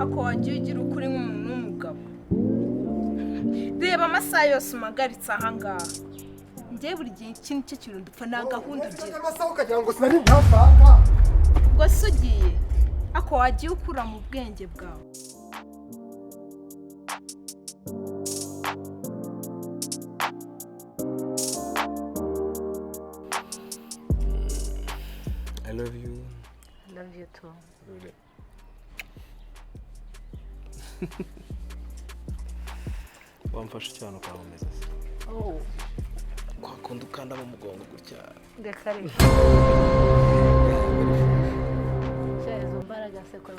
ako wagiye ugira ukuri nk'umuntu w'umugabo. Reba amasaha yose umagaritse ahangaha. Njye buri gihe iki nicyo kintu dupfa nta gahunda ugira. Amasaha ukagira ngo sinari ntafanga. Ubwo se ugiye ako wagiye ukura mu bwenge bwawe. I love you. I love you too. Really? Wamfashe cyane ukamumeza se. Oh. Kwakunda ukanda mu mugongo gutya. Reka reka. Izo mbaraga se ko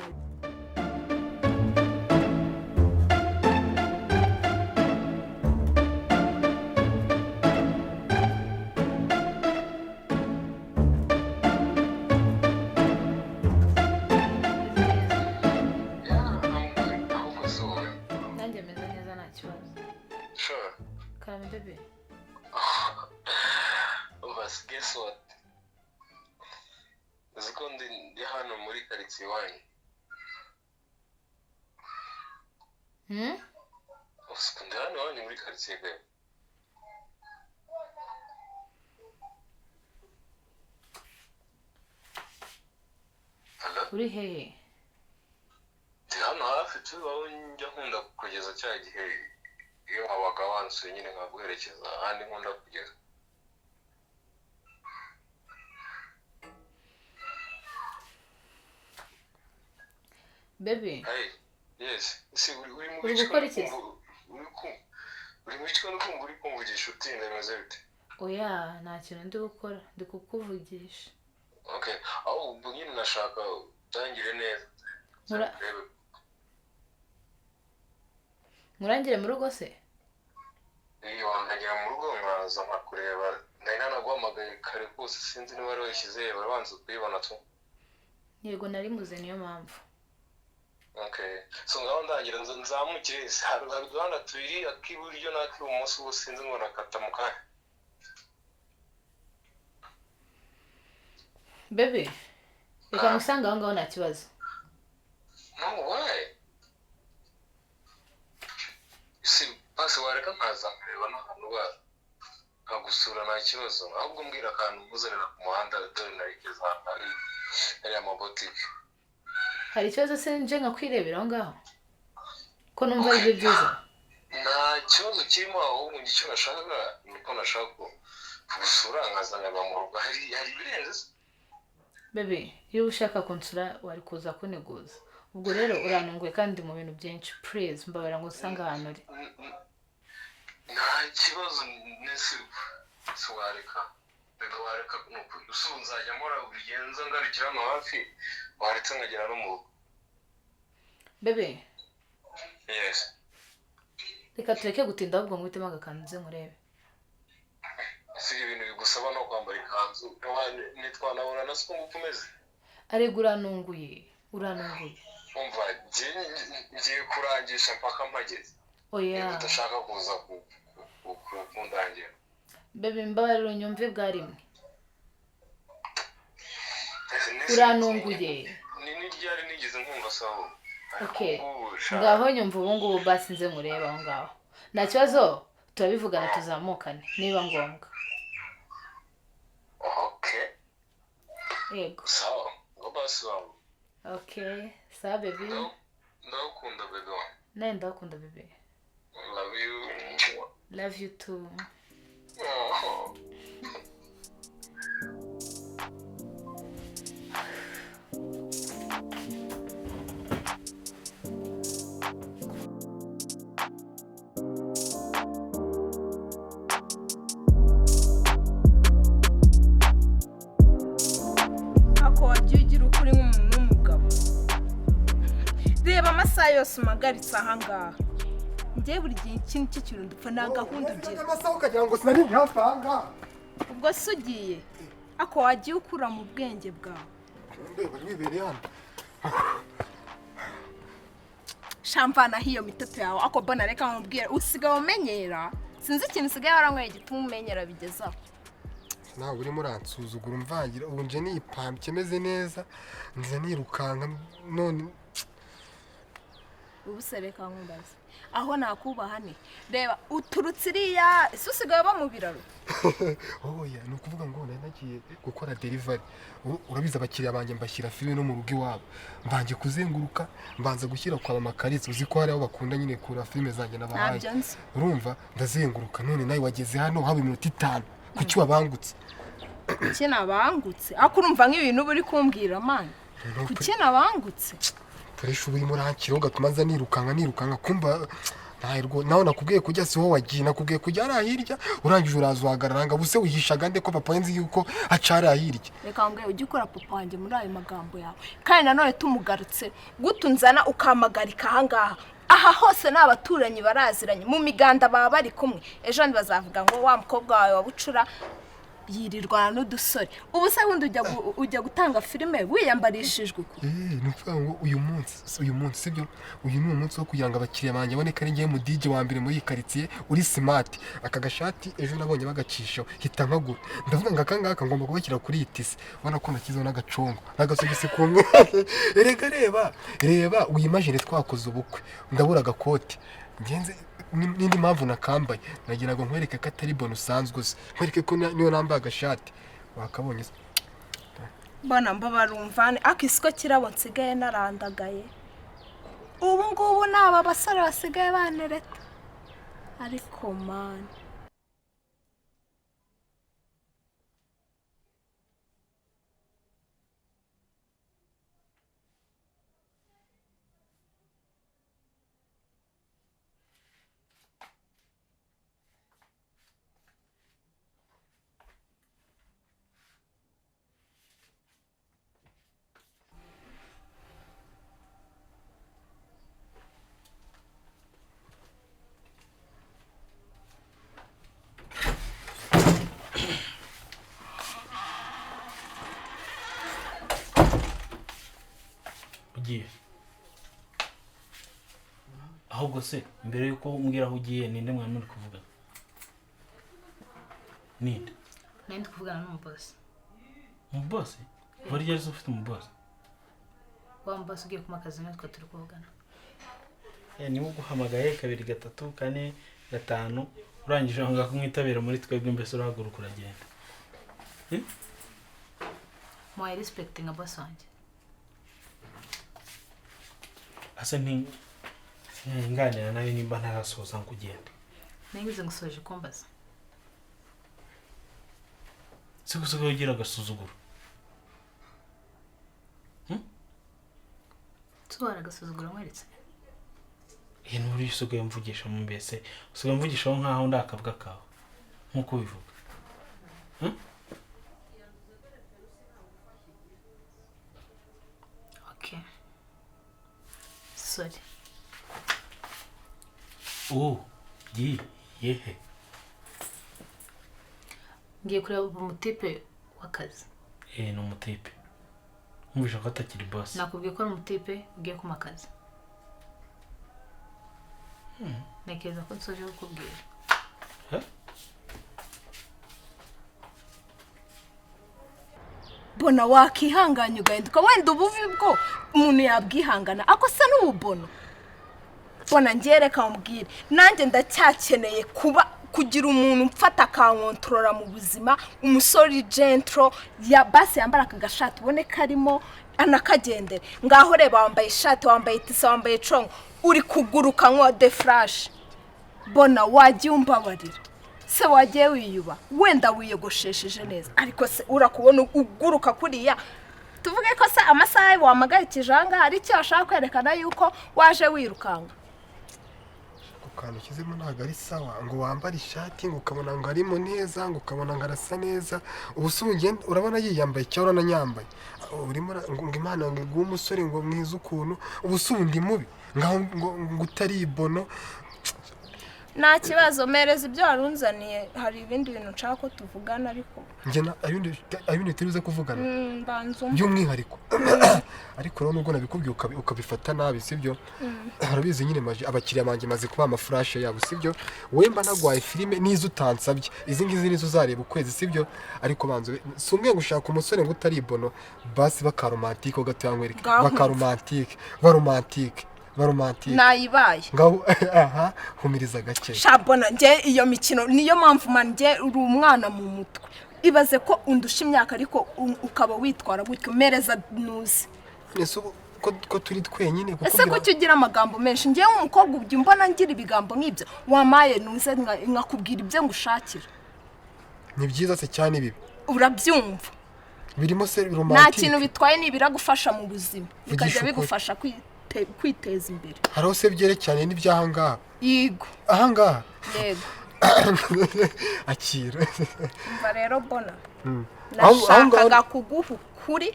baby. But guess what? Zikundi ndi hano muri quartier wanyu. Zikundi hano wanyu muri quartier be. Hello? Uri he? Ndi hano hafi tu aho njya nkunda kugeza cya gihe iyo wabaga wansuye nyine nkaguherekeza ahandi nkunda kugeza. Baby. Hey, yes. See, we gukora iki? Uri mwicwa no kumva uri kumvugisha utinda bimaze bite? Oya, nta kintu ndi gukora, ndi kukuvugisha. Okay, aho nyine nashaka utangire neza. Murangire mu rugo se? Iyo wandagera mu rugo nkaza nkakureba. Ndari nanaguhamagaye kare kose sinzi niba wari washyize barabanza kuyibona tu. Yego nari muze niyo mpamvu. Okay, so ngaho ndangira nzamukire hari uduhanda tubiri ak'iburyo n'ak'ibumoso ubu sinzi ngo nakata mu kanya. Baby, reka musanga aho ngaho nta kibazo. No way. Si pasi wareka nkaza nkareba n'ahantu nkagusura nta kibazo ahubwo mbwira akantu muzanira ku muhanda dore narekeza hari amabotike. Hari ikibazo se nje nkakwirebera aho ngaho ko numva ari byo byiza. Nta kibazo kirimo ahubwo icyo nashakaga nuko nashaka kugusura nkazanira mu rugo hari birenze. Baby, iyo ushaka kunsura wari kuza kuniguza. Ubwo rero uranunguye kandi mu bintu byinshi. Please mbabara ngo usanga ahantu uri. Nta kibazo nese wareka. Reka wareka nuko usunzajya mora Bigenze ngarukira hano hafi waretse nkagera no mu rugo. Baby. Yes. Reka tureke gutinda ahubwo ngwitemo agakanzu nze nkurebe. Si ibintu bigusaba no kwambara ikanzu nitwanabona na siko ngukomeze. Ariko uranunguye. Umva ngiye kurangisha mpaka mpageze. Oya. Udashaka kuza kundangira. Baby mbabarira unyumve bwa rimwe. Uranunguye. Ni ryari nigeze nkumva sawa. Okay. Ngaho nyumva ubu ngubu basi nze nkureba aho ngaho. Nta kibazo turabivugana tuzamukane niba ngombwa. Okay. Yego. Sawa. Ngo basi wawe. Okay. Sawa baby. Ndakunda baby. Naye ndakunda baby. Love you. Love you too. Oh. Ako wagiye ugira ukuri nk'umuntu w'umugabo. Reba amasaha yose umagaritse ahangaha. Njye buri gihe iki nicyo kintu dupfa nta gahunda ugira. Amasaha ukagira ngo sinari ntafanga. Ubwo se ugiye ako wagiye ukura mu bwenge bwawe. Ndeba wibereye hano. Shampana hiyo mitoto yawe ako bona reka mubwira usigaye umenyera. Sinzi ikintu usigaye waranyweye gituma umenyera bigezaho. Nawe urimo uransuzugura umvangira ubu nje nipambye meze neza nze nirukanka none ubusereka nkumbaza aho nakubaha ne reba uturutse iriya isusigaye ba mu biraro oya ni ukuvuga ngo nagiye gukora delivery urabiza abakiriya banjye mbashyira filime no mu rugo iwabo mbanje kuzenguruka mbanza gushyira kwa mama Kalisa uzi ko hari aho bakunda nyine kura filime zanjye nabahaye urumva ndazenguruka none nawe wageze hano haba iminota 5 kuki wabangutse kuki nabangutse akurumva nk'ibintu buri kumbwira man kuki nabangutse Puresha ubu murakiro gatumaza nirukanka kumva nahirwo naho nakubwiye kujya siho wagiye nakubwiye kujya ari ahirya urangije uraza uhagararanga buse wihishaga nde ko papa yenzi yuko acara ahirya reka mbwe ujye ukora papa wanjye muri ayo magambo yawe kandi nanone tumugarutse gutunzana ukamagarika ahangaha aha hose n'abaturanyi baraziranye mu miganda baba bari kumwe ejo bazavuga ngo wa mukobwa wawe wabucura yirirwana n'udusore ubu se wundi ujya gutanga filime wiyambarishijwe ni ukuvuga ngo uyu munsi sibyo uyu ni umunsi wo kugira ngo abakiriya banjye bone ko ari ngiye mu DJ wa mbere muri quartier uri smart aka gashati ejo nabonye bagacisha hita nkagura ndavuga ngo akangaka ngomba kubakira kuri itisi ubona ko nakizeho n'agacongo n'agasogisi kumwe reba uyimagine twakoze ubukwe ndabura agakoti ngenze nindi mpamvu nakambaye nagira ngo nkwereke ko atari bono usanzwe uzi nkwereke ko niyo nambaye agashati wakabonye mbona mbabarumvane akisiko kirabo nsigaye narandagaye ubu ngubu naba basore basigaye banereta ariko man ugiye ahubwo se mbere yuko umbwira aho ugiye ninde mwana uri kuvuga ninde ninde kuvugana n'umuboss umuboss Burya ari ufite umuboss wa muboss ugiye kumakaza natwe turi kuvugana niwe guhamagaye 2 3 4 5 urangije aho ngakumwitabira muri twebwe mbese urahaguruka uragenda my respecting a boss wanjye asa ni inganira nawe nimba ntarasoza kugenda ngize ngusoje kumbaza sikusuko ugira gasuzuguro tuwara gasuzuguro mweretse nturi usugaye mvugisha mu mbese usugaye mvugisha nkaho ndakavuga kawe nkuko bivuga okay sorry yehe ngiye kureba umutipe w'akazi ni umutipe nkumvisha ko atakiri boss nakubwiye ko ari umutipe ugiye kumakaza nekeza ko nsoje kukubwira bona wakihanganya ugahinduka wenda ubuvi bwo umuntu yabwihangana ako se n'ububono bona ngereka umbwire nanjye ndacyakeneye kugira umuntu mfata akankontorora mu buzima umusore gentle ya basi yambara akagashati ubone karimo anakagendere ngaho reba wambaye ishati wambaye tisa wambaye congo uri kuguruka nko de flash bona wagiye umbabarira se wagiye wiyuba wenda wiyogoshesheje neza ariko se urakubona uguruka kuriya tuvuge ko se amasaha wamagarikije anga hari icyo ashaka kwerekana yuko waje wirukanga kantu kizemo ntago ari sawa ngo wambare ishati ngo ukabona ngo arimo neza ngo ukabona ngo arasa neza ubusubye urabona yiyambaye cyangwa uranyambaye urimo ngo imana ngo umusore ngo mwiza ukuntu ubusundi mubi ngaho ngo utari ibono nta kibazo mereza ibyo warunzaniye hari ibindi bintu nshaka ko tuvugana ariko njye ayundi turuze kuvugana mbanzo by'umwihariko ariko rero nubwo nabikubwiye ukabifata nabi sibyo harabizi nyine maje abakiriya banjye maze kuba amaflash yabo sibyo wemba nagwaye filime nizo utansabye izi ngizi nizo uzareba ukwezi sibyo ariko banzo sumwe gushaka umusore ngo utari ibono basi bakaromantike ugatangwereka bakaromantike baromantike nayibaye ngaho aha humiriza gake shabona njye iyo mikino niyo mpamvu njye uri umwana mu mutwe ibaze ko undusha imyaka ariko ukaba witwara gutyo mereza nuzi ese ko turi twenyine ese ko ugira amagambo menshi njye umukobwa ubyo mbona ngira ibigambo nk'ibyo wamaye nuze nkakubwira ibyo ngushakira ni byiza se cyane bibi urabyumva birimo se romantike nta kintu bitwaye nibiragufasha mu buzima bikajya bigufasha kwiteza imbere hariho se byerekeranye n'ibyahangaha yego ahangaha yego akira umva rero bona nashakaga kuguha ukuri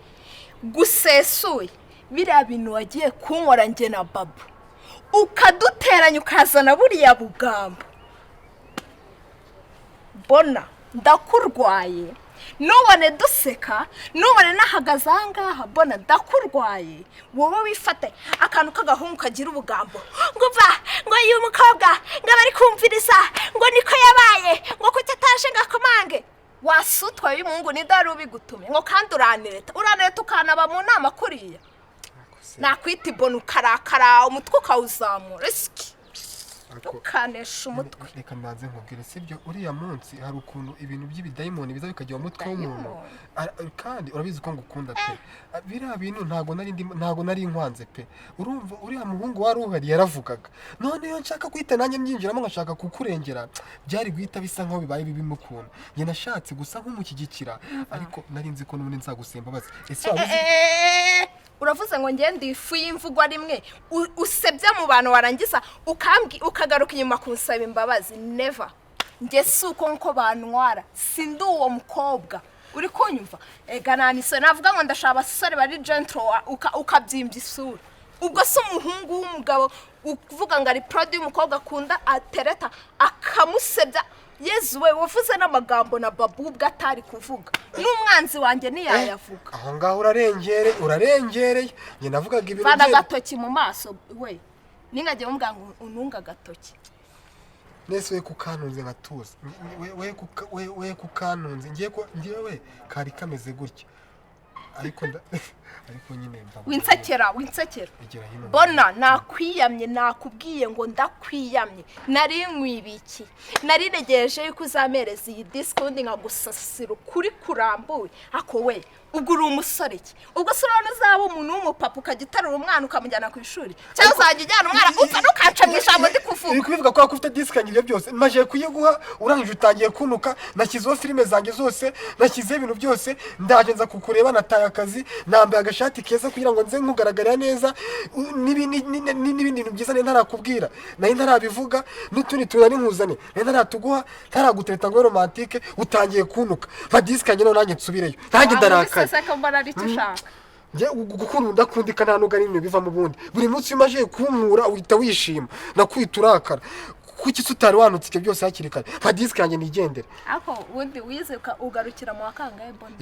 gusesuye biriya bintu wagiye kunkora njye na babu ukaduteranya ukazana buriya bugambo bona ndakurwaye nubone duseka nubone nahagaze ahangaha bona ndakurwaye wowe wifate akantu k'agahungu kagira ubugambo ngo va ngo uyu mukobwa ngo bari kumviriza ngo niko yabaye ngo kuki ataje ngakomange wasutwa y'umuhungu ni dore ubigutume ngo kandi uranireta ukanaba mu nama kuriya nakwita ibona ukarakara umutwe ukawuzamura isiki ukanesha umutwe reka mbanze nkubwire sibyo uriya munsi hari ukuntu ibintu by'ibidayimoni biza bikajya mu mutwe w'umuntu kandi urabizi ko ngukunda pe biriya bintu ntago nari inkwanze pe urumva uriya muhungu wari uhari yaravugaga none iyo nshaka guhita nanjye mbyinjiramo ngashaka kukurengera byari guhita bisa nkaho bibaye bibi mukunda njye nashatse gusa nk'umushyigikira ariko nari nzi ko n'ubundi nzagusemba bazi ese wabuze uravuze ngo ngende ifu y'imvugwa rimwe usebya mu bantu warangiza ukagaruka inyuma kunsaba imbabazi never njye si uko nko bantwara sindi uwo mukobwa uri kunyumva ega nanise navuga ngo ndashaka abasore bari gentle ukabyimbya isura ubwo se umuhungu w'umugabo uvuga ngo ari proud y'umukobwa akunda atereta akamusebya Yezu we wavuze n'amagambo na babu ubwo atari kuvuga n'umwanzi wanjye niyayavuga aho ngaho urarengereye njye navugaga ibintu bana gatoki mu maso we ningaje mumbwa ngo ununga gatoki nese we kukanunze nkatuza we kukanunze ngiye kari kameze gutya ariko nyine winsekera bona nakwiyamye nakubwiye ngo ndakwiyamye nari nkwibiki nari negereje yuko uzamereza iyi discount nkagusasira kuri kurambuye ako we ubwo uri umusore iki ubwo se urabona uzaba umuntu w'umupapa ukagitarura umwana ukamujyana ku ishuri cyangwa uzajya ujyana umwana upfa nukaca mu ijambo ndi kuvuga uri kubivuga ko ufite discount ibyo byose maje kuyiguha urangije utangiye kunuka nashyizeho filime zanjye zose nashyizeho ibintu byose ndaje nza kukureba nataye akazi nambaye agashati keza kugira ngo nze nkugaragarira neza n'ibindi bintu byiza ntarakubwira nayo ntarabivuga n'utundi tunani nkuzane ntaratuguha ntaragutereta ngo romantike utangiye kunuka ba discount no nanjye nsubireyo nanjye ndaraka sasa ko mbona ari cyushaka njye gukunda ndakundika nta nuga n'ibintu biva mu bundi buri munsi umaje kumura uhita wishima nakwita urakara kuki tutari wanutse ibyo byose hakiri kare ba disque yanjye nigendere ako wundi wize ugarukira mu wakangaye mbona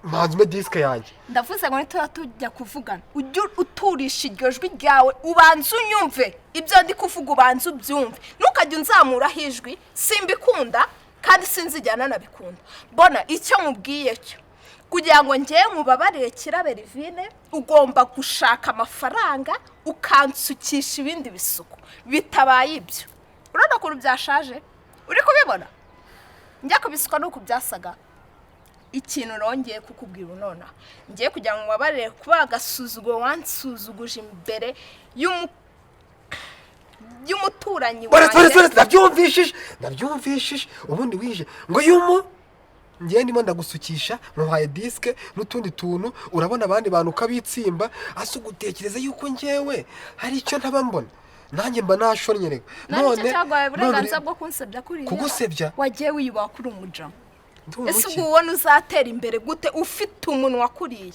mpanzume disque yanjye ndavuze ngo nituba tujya kuvugana ujye uturisha iryo jwi ryawe ubanze unyumve ibyo ndi kuvuga ubanze ubyumve ntukajya unzamuraho ijwi simbikunda kandi sinzijyana nabikunda mbona icyo mubwiye cyo kugira ngo njye mubabarire kirabe Rivine ugomba gushaka amafaranga ukansukisha ibindi bisuko bitabaye ibyo urabona ko byashaje uri kubibona njya kubisuka nuko byasaga ikintu rongeye kukubwira none ngiye kugira ngo mubabarire kuba agasuzuguro wansuzuguje imbere y'umuturanyi wanjye ndabyumvishije ubundi wije ngo njye ndimo ndagusukisha muhaye disque n'utundi tuntu urabona abandi bantu kabitsimba asugutekereza yuko njyewe hari icyo ntaba mbona nanjye mba nashonnye rego none cyagwaye burenganza bwo kunsebya kuri kugusebya wagiye wiyuba kuri umujama ese ubona uzatera imbere gute ufite umunwa kuriye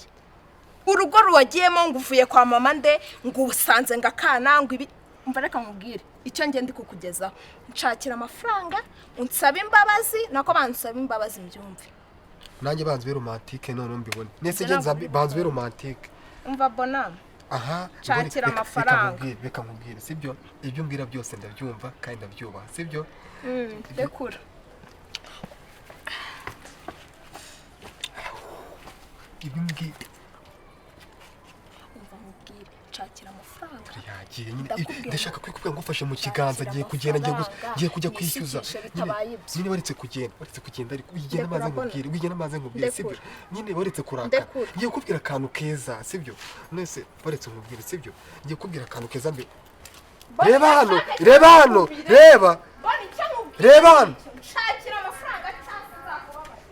urugo ruwagiyemo ngo uvuye kwa mama nde ngo usanze ngakana ngo ibi umva reka nkubwire icyo ngende kukugezaho nshakira amafaranga unsaba imbabazi nako bansaba imbabazi mbyumve nanjye banzwe romantique none mbibone nese ngenza banzwe romantique umva bonam aha nshakira amafaranga reka nkubwire sibyo ibyo mbwira byose ndabyumva kandi ndabyubaha sibyo rekura nkubwire nshakira amafaranga yagiye nyine Ndakubwira ndashaka ngo- kwikubwira ngo ufashe mu kiganza ngiye kugenda ngiye kujya kwishyuza nyine waretse kugenda ariko wigenda maze nkubwire sibyo nyine waretse kurakara ngiye kubwira akantu keza sibyo nese waretse nkubwire sibyo ngiye kubwira akantu keza mbe reba hano reba hano nshakira amafaranga cyangwa uzakubabaza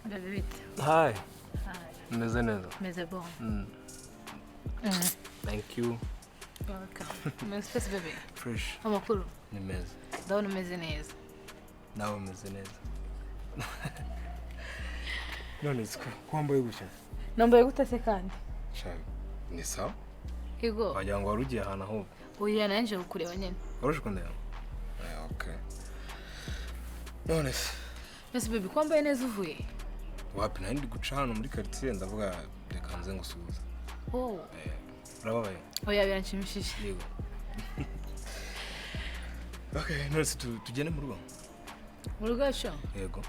Bebe bite? Hi. Hi. Meze neza. Meze bon. Thank you. Welcome. Meze pesi bebe. Fresh. Amakuru. Ni meza. Ndabona umeze neza. Nawe umeze neza. None siko kwambaye gutya. Nambaye gute se kandi? Ni sawa? Yego. Wagira ngo warugiye ahantu ahubwo. Oya nanje kukureba nyene. Waruje kundeba? Okay. None se Meze bebe kwambaye neza uvuye. wapi nari ndi guca hano muri quartier ndavuga reka nze ngusuhuza. Oh. Urababaye? Oya biranshimishije. Yego. Okay, none se tugende mu rugo? Mu rugo cyo? Yego.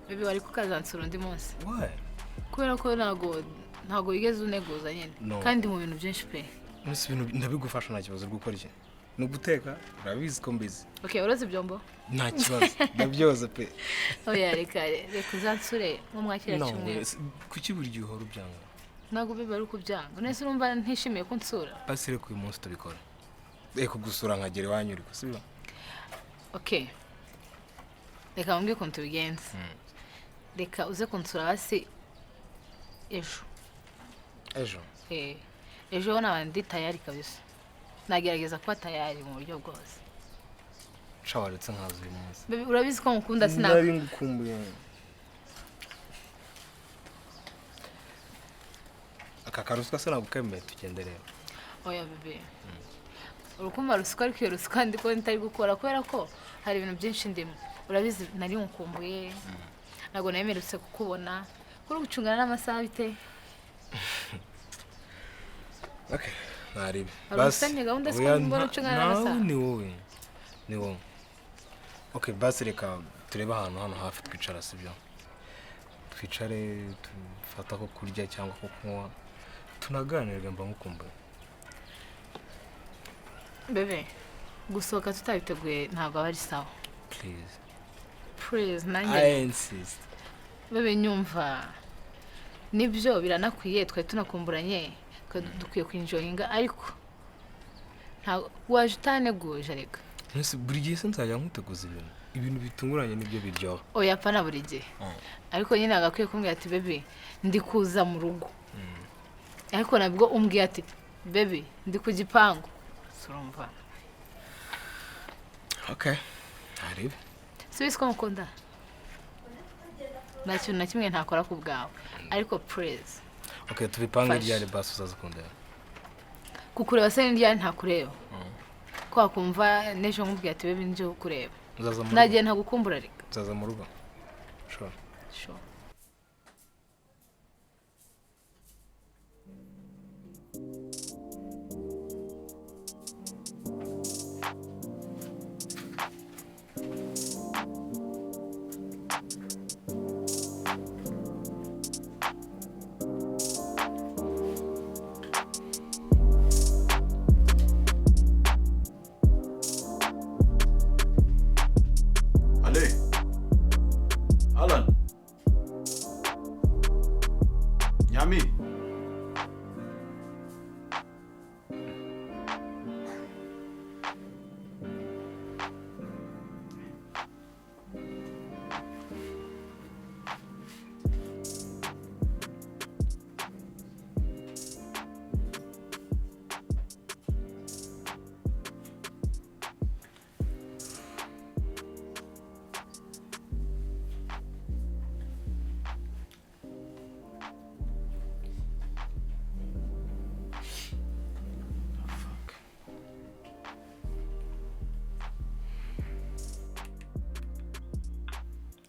Bebe wari kukazansura undi munsi. Why? Kubera ko ntago yigeze uneguza nyene. No. Kandi mu bintu byinshi pe. None se ibintu ndabigufasha nta kibazo gukora iki? Ni uguteka urabizi ko mbizi. Okay, urazi byombo? Nta kibazo ndabyoza pe. Oya reka uzansure mu mwakira No, cyumwe. kuki buri gihe uhora ubyanga? Ntago bebe ari kubyanga. Nese urumva ntishimiye ko nsura. Basi reka uyu munsi tubikora. Reka gusura nkagera iwanyu uriko sibyo? Okay. Reka mbwe ko tubigenze. Reka uze kunsura basi ejo. Ejo. Ejo nabandi tayari kabisa. Nagerageza kuba tayari mu buryo bwose. Shawaretse nkazo uyu munsi. Bebe urabizi ko mukunda sinaba. Nari ngukumbuye. Aka karuswa se nagukembe tugenderera. Oya bebe. Urukumva ruswa ariko iyo ruswa ndi ko ntari gukora kubera ko hari ibintu byinshi ndimo. Urabizi nari nkukumbuye. Nago nemerutse kukubona. Kuri gucungana n'amasaha bite? Okay. Naribi. Basi gahunda siko mbona ucungana n'amasaha. Ni wowe. Okay, basi reka turebe ahantu hano hafi twicara sibyo. Twicare tufata ko kurya cyangwa ko kunywa. Tunaganira mba ngukumbuye. Bebe, gusohoka tutabiteguye ntabwo aba ari sawa. Please, nanjye. I insist. Bebe nyumva. Nibyo biranakwiye twe tunakumburanye. Dukwiye kwinjoyinga ariko ntabwo waje utaneguje reka. Nese buri gihe se nzajya nkuteguza ibintu bitunguranye nibyo biryoha. Oya pana buri gihe. Ariko nyine agakwiye kumbwira ati bebe ndi kuza mu rugo. Ariko nabwo umbwiye ati bebe ndi ku gipangu. Surumva. Okay. Arebe. Sibisi ko mukunda. Nta kintu na kimwe ntakora ku bwawe. Ariko please. Okay, tubipange ryari basi uzaza kundeba. Kukureba se ryari ntakureba. Kwa kumva nejo nkubwiye ati bebe nje kukureba. Uzaza mu rugo. Nagiye ntagukumbura reka. Uzaza mu rugo. Sure. Alain.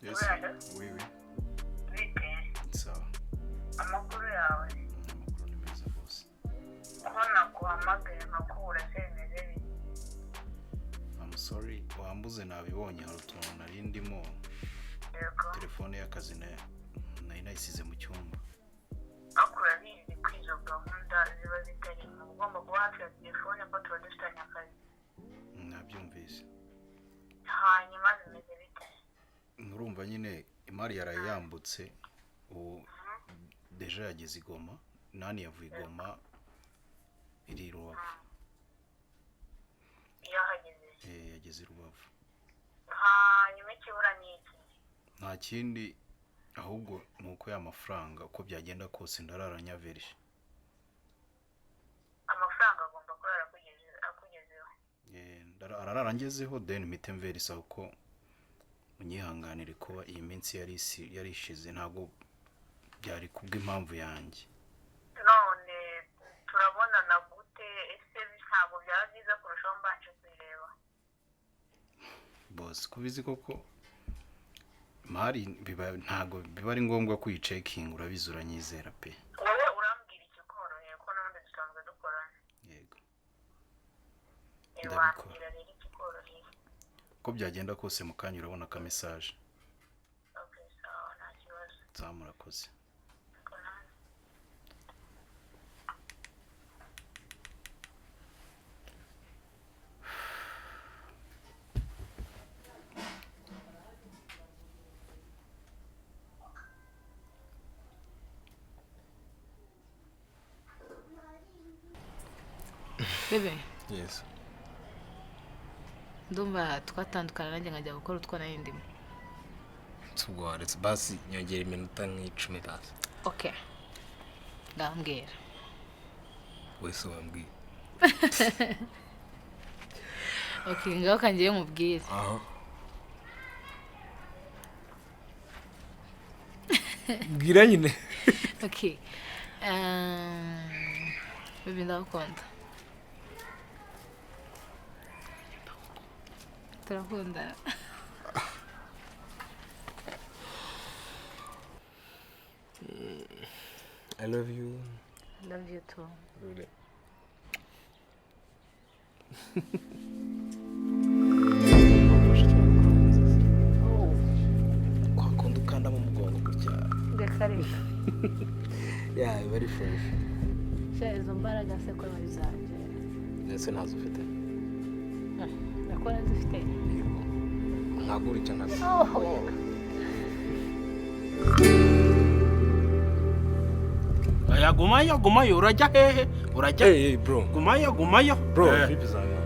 Yes. Oui, oui. Bite. Sawa. Amakuru yawe. Amakuru ni meza rwose. Ubona guhamagaye nkakura semeze bite. I'm sorry. Wambuze nabibonye hari utuntu nari ndimo. Yego. Telefone y'akazi nari nayisize mu cyumba. Akura bizi kwizo gahunda ziba zitari mu ugomba kuba hafi ya telefone ko tuba dufitanye akazi. Nabyumvise. Hanyuma bimeze bite. Nurumva nyine imari yarayambutse ubu deja yageze Igoma nani yavuye Igoma iri Rubavu. Yahageze. Yageze Rubavu. Hanyuma ikibura ni iki. Nta kindi ahubwo nuko ya mafaranga uko byagenda kose ndararanya-verije. Amafaranga agomba kuba akugezeho. Ararangezeho then mpite mverisa uko unyihanganire kuba iyi minsi yarishize ntago byari kubw'impamvu yanjye. None turabona na Gute ese ntabwo byaba byiza kurushaho mbanje kwireba. Boss kubizi koko mari ntago biba ari ngombwa kuyicekinga urabizi uranyizera pe. Wowe urambwira ikikoroheye ko n'undi dusanzwe dukorana. Yego. Wambwira rero ikikoroheye. Ko byagenda kose mu kanya urabona ka message. Okay, sawa nta kibazo. Zamurakoze. Bebe, Yes. ndumva twatandukana nanjye nkajya gukora utwo nari ndimo. Tugwaretse basi nyongera iminota nk'icumi basi. Okay. Ndambwira. Wese wambwiye. Okay, ngaho kangiye mubwire. Aha. Bwira nyine. Okay. Bebe ndakunda. Turakunda. I love you. I love you too. Really. Kwa kundi ukanda mu mugongo gutya. Gakarika. Yeah, very fresh. Izo mbaraga se ko ari zanjye. Ndetse ntazo ufite. Nakora zifite. Ntabwo uri cyane. Aya gumayo urajya hehe? Urajya? Hey bro. Gumayo. Bro, vipi zangu?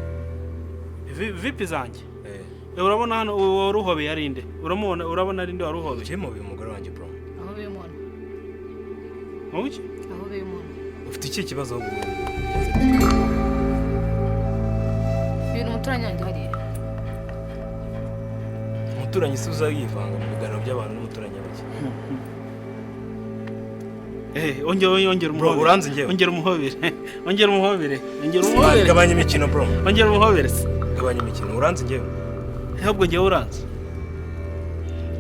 Vipi zanjye? Urabona hano waruhobeye ari inde? Urabona ari inde waruhobeye? Jemo uyu mugore wanjye bro. Aho beye umuntu. Muki? Aho beye umuntu. Ufite iki kibazo aho guhura? Ibintu umuturanyi wanjye hariya. Umuturanyi se uzayivanga mu biganiro by'abantu n'umuturanyi bake. Ongera Bro, uranze ngewe. Ongera umuhobere. Gabanya imikino bro. Ongera umuhobere. Gabanya imikino. Uranze ngewe. Ahubwo ngewe uranze.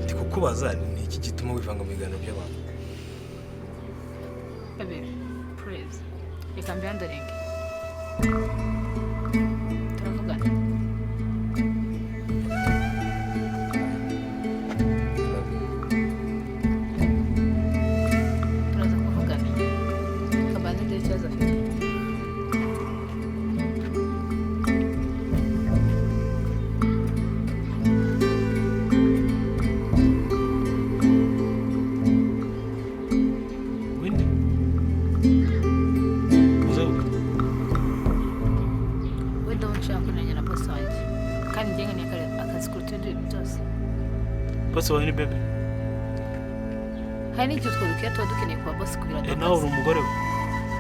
Ndi kukubaza ni iki gituma wivanga mu biganiro by'abantu? Bebe, please. Reka mbihandoringe. Turavugana. Turaza kuvugana. Kabane ngira ikibazo afite. Winde. Uzabuka. Wenda nshaka kunenya na boss wanjye. Kandi njye nkeneye akazi kuruta ibindi bintu byose. Boss wawe ni bebe. Hari n'igihe utwo dukeya tuba dukeneye kuba boss kugira ngo Nawe uri umugore we.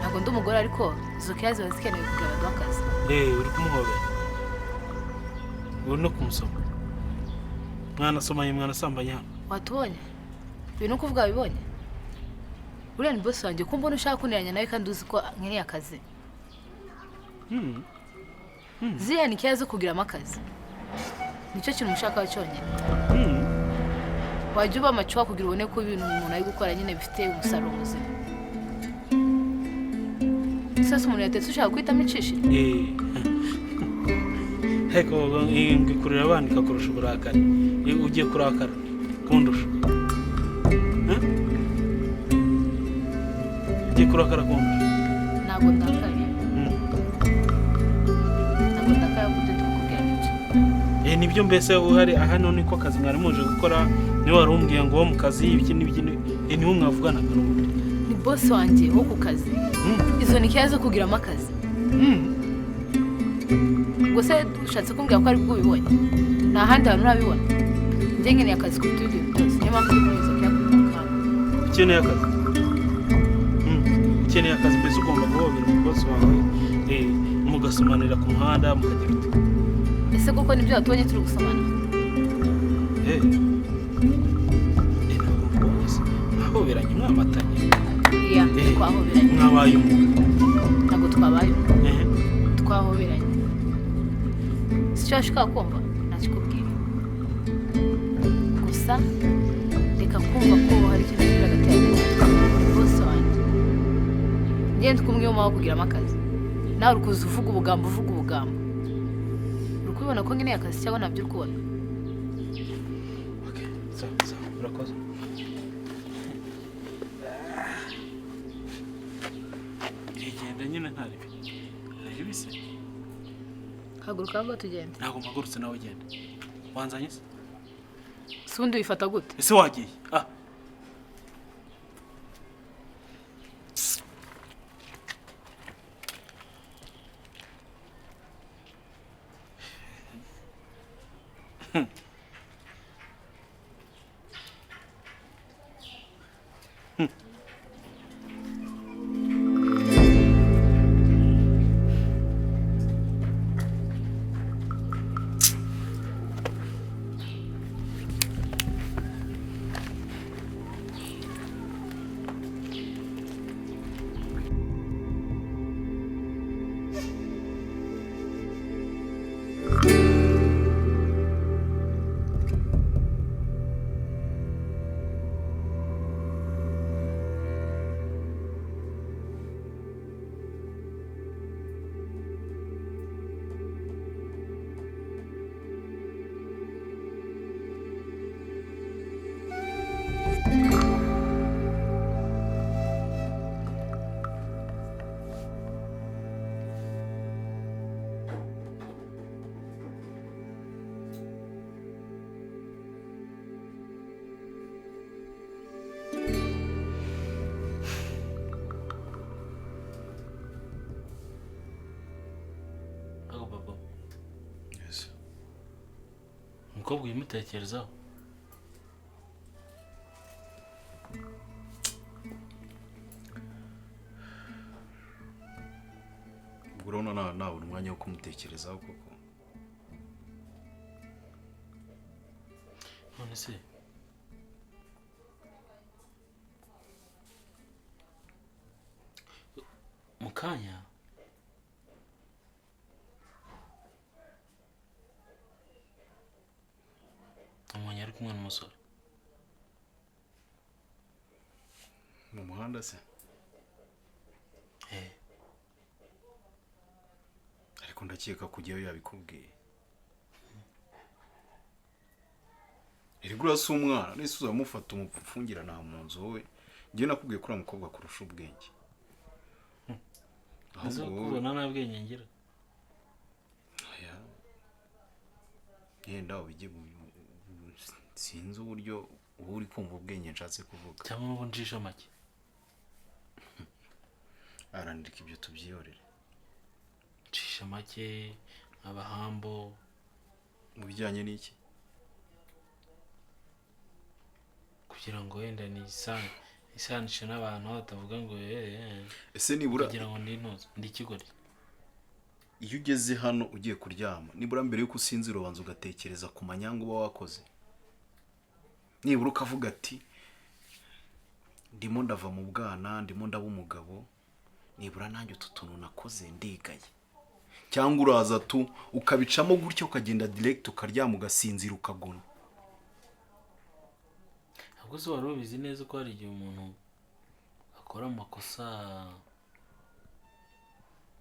ntabwo ndi umugore ariko izo keya ziba zikeneye kugira ngo akazi. Uri kumuhobera. Uri no kumusoma. Mwana asambanye hano. Watubonye? Ibintu kuvuga bibonye? Uriya ni boss wanjye ko mbona ushaka kuniranya nawe kandi uzi ko nkeneye akazi. Ziriya ni keya zo kugiramo akazi. Nicyo kintu mushaka cyonyine. wajya uba macuwa kugira ubone ko ibintu umuntu ari gukora nyine bifite umusaruro muzima. Sasa umuntu yatetse ushaka kwitamo icishije. Heko ngikurira abandi kakurusha uburakari. Ugiye kurakara kundusha. Ugiye kurakara kundusha. Ntabwo ndakaye. Ntabwo ndakaye Gute tukubwira iki. Nibyo mbese uhari hano niko kazi mwari muje gukora ni wari umbwiye ngo mu kazi ibiki n'ibiki ni wo mwavuganaga n'ubundi. Ni boss wanjye wo ku kazi. Izo ni kiyazo kugiramo akazi. Gusa ushatse kumbwira ko ari bwo ubibonye. Nta handi hantu urabibona. Njye nkeneye akazi ku tundi byose. Niyo mpamvu ndikomeza kuyakora. Ukeneye akazi. Ukeneye akazi mbese ugomba guhobera umukozi wawe mugasomanira ku muhanda mukagira uti. Ese koko nibyo watubonye turi gusomana? Mwahoberanye mwamatanye. Iya, twahoberanye. Mwabaye umuntu. Ntabwo twabaye. Twahoberanye. Sicyo ashaka kumva nakikubwira. Gusa reka kumva ko hari ikintu kiri hagati yawe bose wanjye. Ngende kumwe yo maho kugira amakazi. Nawe urukuza uvuga ubugambo. Urukubona ko ngeneye akazi cyangwa nabyo urukubona? Okay, sawa, urakoze. Igenda nyine ntaribi. Ntaribi se. Haguruka ngo tugende. Ntabwo mpagurutse nawe ugenda. Wanzanye se? Sundi wifata gute? Ese wagiye? Umukobwa uyimutekerezaho. Urabona nabona umwanya wo kumutekerezaho koko. None se mukanya umuntu ari kumwe n'umusore mu muhanda se. Ariko ndakeka kujyayo yabikubwiye. Irigura si umwana nese uzamufata umupfungira nta mu nzu wowe. Ngiye nakubwiye ko uramukobwa kurusha ubwenge. Aho kubona nta bwenge ngira. Yenda ubijye sinzi uburyo uba uri kumva ubwenge nshatse kuvuga. Cyangwa ubu njisha make. Arandika ibyo tubyiyorere. Njisha make abahambo mu bijyanye n'iki? Kugira ngo wenda ni isanishe n'abantu batavuga ngo ese nibura kugira ngo ndintoze ndikigori. Iyo ugeze hano ugiye kuryama nibura mbere yuko usinzira ubanza ugatekereza ku manyanga uba wakoze. Nibura ukavuga ati ndimo ndava mu bwana ndimo ndaba umugabo nibura nanjye utu tuntu nakoze ndigaye. Cyangwa uraza tu ukabicamo gutyo ukagenda direct ukaryama ugasinzira ukagona. ubwo se wari ubizi neza ko hari igihe umuntu akora amakosa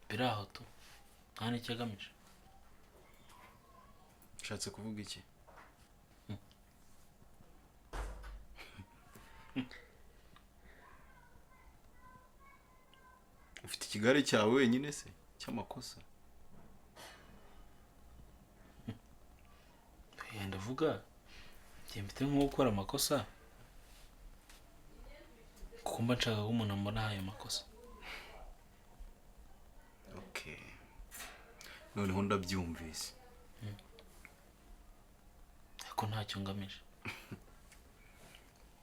biri aho tu nta n'icyo agamije. ushatse kuvuga iki? ufite ikigare cyawe wenyine se cy'amakosa? ndavuga njye mfite nko gukora amakosa kuko mba nshaka ko umuntu ambona ayo makosa. Okay, noneho ndabyumvise. ariko ntacyo ngamije.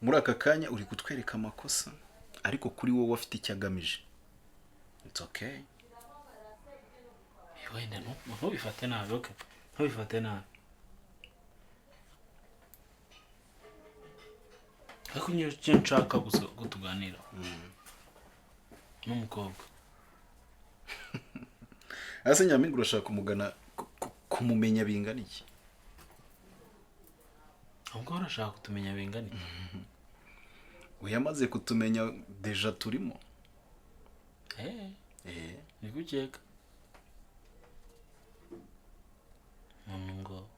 muri aka kanya uri kutwereka amakosa ariko kuri wowe afite icyo agamije. It's okay. wenda ntubifate nabi. Okay, ntubifate nabi. ariko icyo nshaka gusa ko tuganira n'umukobwa. ase Nyampinga urashaka kumugana kumumenya bingana iki? ahubwo urashaka kutumenya bingana iki? uyamaze kutumenya deja turimo. ni gukeka ngo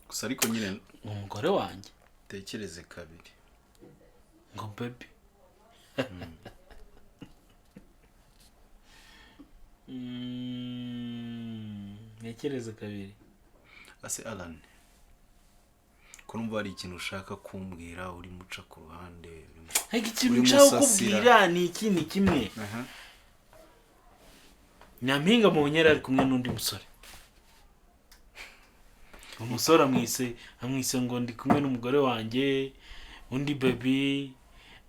gusa ariko nyine umugore wanjye tekereze kabiri ngo baby. ntekereze kabiri. ase Alain, ko numva hari ikintu ushaka kumbwira uri muca ku ruhande. ariko ikintu nshaka kukubwira ni ikindi kimwe. Nyampinga mu nyera ari kumwe n'undi musore. umusore amwise ngo ndi kumwe n'umugore wanjye, undi baby,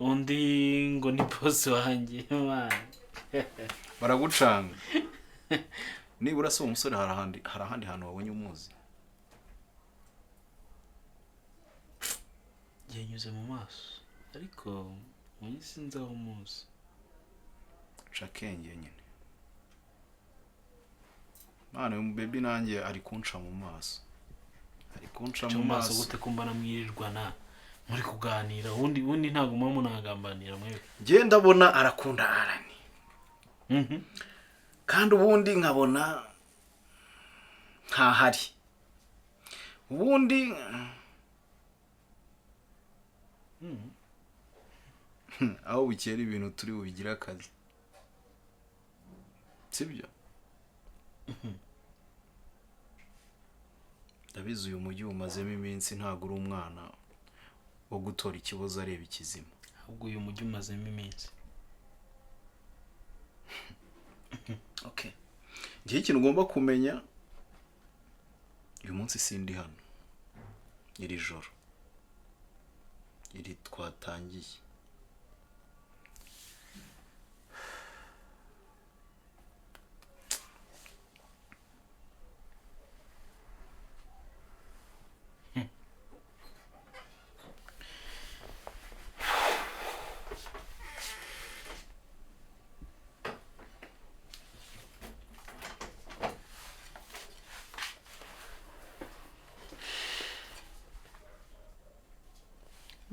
undi ngo ni boss wanjye. baragucanga. nibura se uwo musore hari ahandi hantu wabonye umuzi? yanyuze mu maso ariko uyu sinzi aho umuzi. cakenge nyine. mwana uyu baby nanjye ari kunca mu maso. mu maso gute kumbana mwirirwana muri kuganira undi ntago mama nagambanira mwe. Ngiye ndabona arakunda Alain. kandi ubundi nkabona ntahari. ubundi aho bukera ibintu turi bubigira akazi sibyo? ndabizi uyu mujyi umazemo iminsi ntago uri umwana wo gutora ikibazo areba ikizima. ahubwo uyu mujyi umazemo iminsi. Okay, ngiye ikintu ugomba kumenya, uyu munsi sindi hano. iri joro iri twatangiye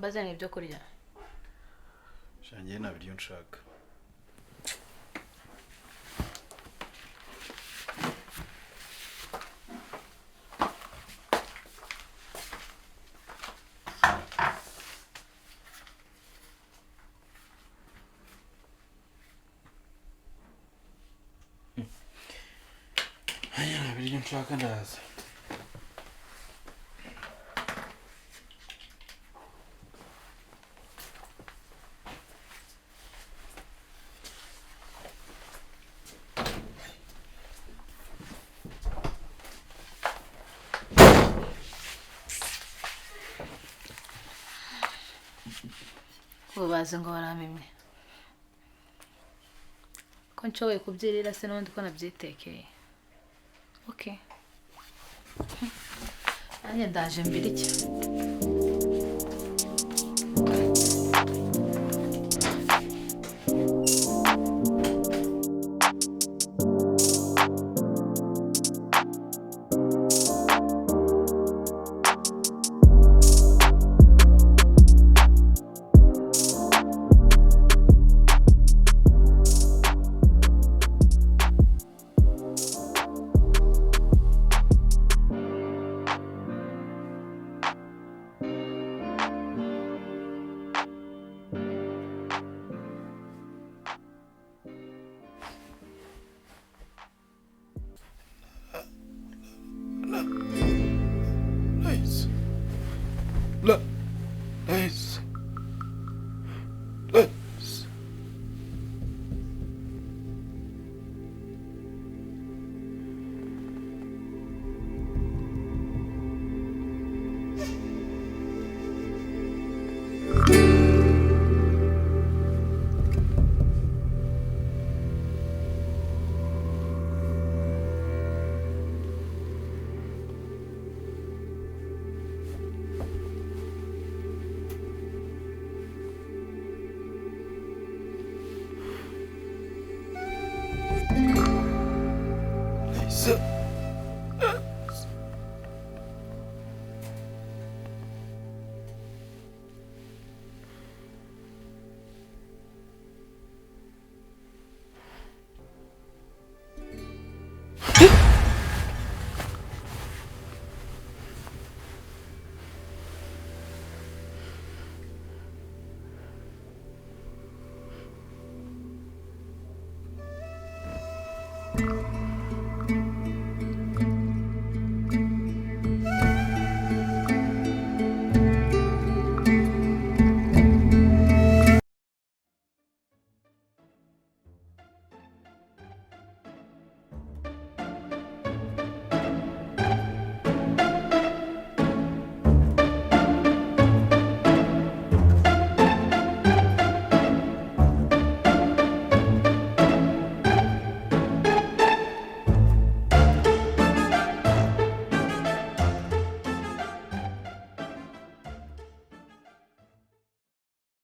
bazanye ibyo kurya. shangiye nta biryo nshaka. nta biryo nshaka ndaza. bazi ngo baramimwe ko nshoboye kubyirira se n'undi ko nabyitekeye. Okay, nanjye ndaje mbirike. la. Hey.